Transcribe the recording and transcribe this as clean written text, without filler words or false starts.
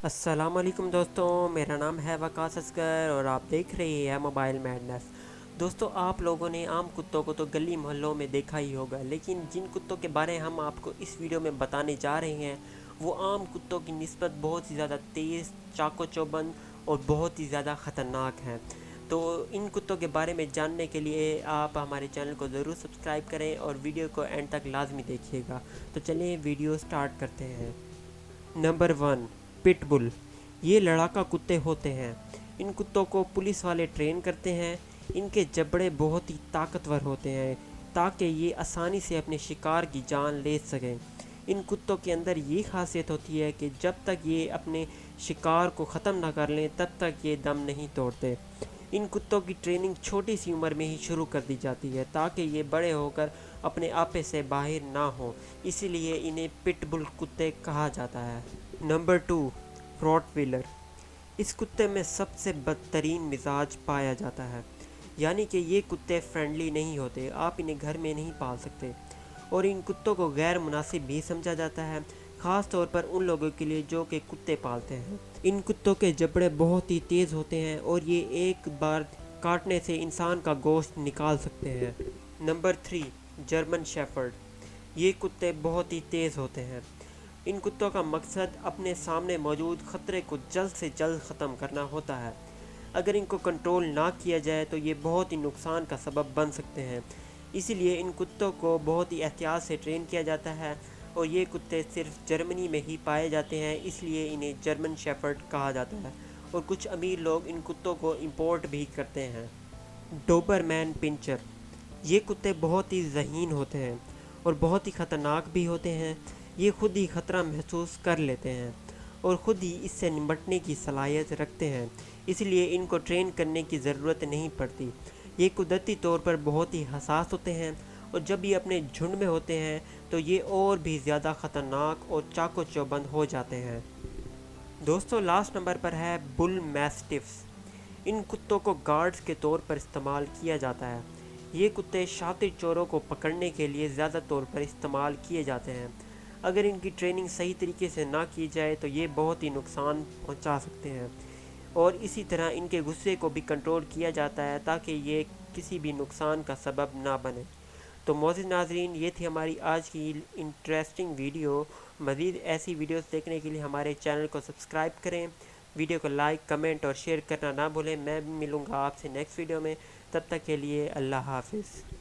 السلام علیکم دوستوں، میرا نام ہے وقاص اصغر اور آپ دیکھ رہے ہیں موبائل میڈنس۔ دوستوں، آپ لوگوں نے عام کتوں کو تو گلی محلوں میں دیکھا ہی ہوگا، لیکن جن کتوں کے بارے ہم آپ کو اس ویڈیو میں بتانے جا رہے ہیں وہ عام کتوں کی نسبت بہت ہی زیادہ تیز، چاق و چوبند اور بہت ہی زیادہ خطرناک ہیں۔ تو ان کتوں کے بارے میں جاننے کے لیے آپ ہمارے چینل کو ضرور سبسکرائب کریں اور ویڈیو کو اینڈ تک لازمی دیکھیے گا۔ تو چلیں ویڈیو سٹارٹ کرتے ہیں۔ نمبر 1، پٹ بل۔ یہ لڑاکا کتے ہوتے ہیں۔ ان کتوں کو پولیس والے ٹرین کرتے ہیں۔ ان کے جبڑے بہت ہی طاقتور ہوتے ہیں تاکہ یہ آسانی سے اپنے شکار کی جان لے سکیں۔ ان کتوں کے اندر یہ خاصیت ہوتی ہے کہ جب تک یہ اپنے شکار کو ختم نہ کر لیں تب تک یہ دم نہیں توڑتے۔ ان کتوں کی ٹریننگ چھوٹی سی عمر میں ہی شروع کر دی جاتی ہے تاکہ یہ بڑے ہو کر اپنے آپے سے باہر نہ ہوں، اسی لیے انہیں پٹ بل کتے کہا جاتا ہے۔ Number 2، route wheeler. اس کتے میں سب سے بدترین مزاج پایا جاتا ہے، یعنی کہ یہ کتے فرینڈلی نہیں ہوتے، آپ انہیں گھر میں نہیں پال سکتے، اور ان کتوں کو غیر مناسب بھی سمجھا جاتا ہے، خاص طور پر ان لوگوں کے لیے جو کہ کتے پالتے ہیں۔ ان کتوں کے جبڑے بہت ہی تیز ہوتے ہیں اور یہ ایک بار کاٹنے سے انسان کا گوشت نکال سکتے ہیں۔ Number 3، German shepherd. یہ کتے بہت ہی تیز ہوتے ہیں۔ ان کتوں کا مقصد اپنے سامنے موجود خطرے کو جلد سے جلد ختم کرنا ہوتا ہے۔ اگر ان کو کنٹرول نہ کیا جائے تو یہ بہت ہی نقصان کا سبب بن سکتے ہیں، اسی لیے ان کتوں کو بہت ہی احتیاط سے ٹرین کیا جاتا ہے، اور یہ کتے صرف جرمنی میں ہی پائے جاتے ہیں، اس لیے انہیں جرمن شیفرڈ کہا جاتا ہے، اور کچھ امیر لوگ ان کتوں کو امپورٹ بھی کرتے ہیں۔ ڈوبرمین پنچر۔ یہ کتے بہت ہی ذہین ہوتے ہیں اور بہت ہی خطرناک بھی ہوتے ہیں۔ یہ خود ہی خطرہ محسوس کر لیتے ہیں اور خود ہی اس سے نمٹنے کی صلاحیت رکھتے ہیں، اس لیے ان کو ٹرین کرنے کی ضرورت نہیں پڑتی۔ یہ قدرتی طور پر بہت ہی حساس ہوتے ہیں، اور جب یہ اپنے جھنڈ میں ہوتے ہیں تو یہ اور بھی زیادہ خطرناک اور چاق و چوبند ہو جاتے ہیں۔ دوستوں، لاسٹ نمبر پر ہے بل میسٹفس۔ ان کتوں کو گارڈز کے طور پر استعمال کیا جاتا ہے۔ یہ کتے شاطر چوروں کو پکڑنے کے لیے زیادہ طور پر استعمال کیے جاتے ہیں۔ اگر ان کی ٹریننگ صحیح طریقے سے نہ کی جائے تو یہ بہت ہی نقصان پہنچا سکتے ہیں، اور اسی طرح ان کے غصے کو بھی کنٹرول کیا جاتا ہے تاکہ یہ کسی بھی نقصان کا سبب نہ بنے۔ تو معزز ناظرین، یہ تھی ہماری آج کی انٹرسٹنگ ویڈیو۔ مزید ایسی ویڈیوز دیکھنے کے لیے ہمارے چینل کو سبسکرائب کریں، ویڈیو کو لائک، کمنٹ اور شیئر کرنا نہ بھولیں۔ میں ملوں گا آپ سے نیکسٹ ویڈیو میں، تب تک کے لیے اللہ حافظ۔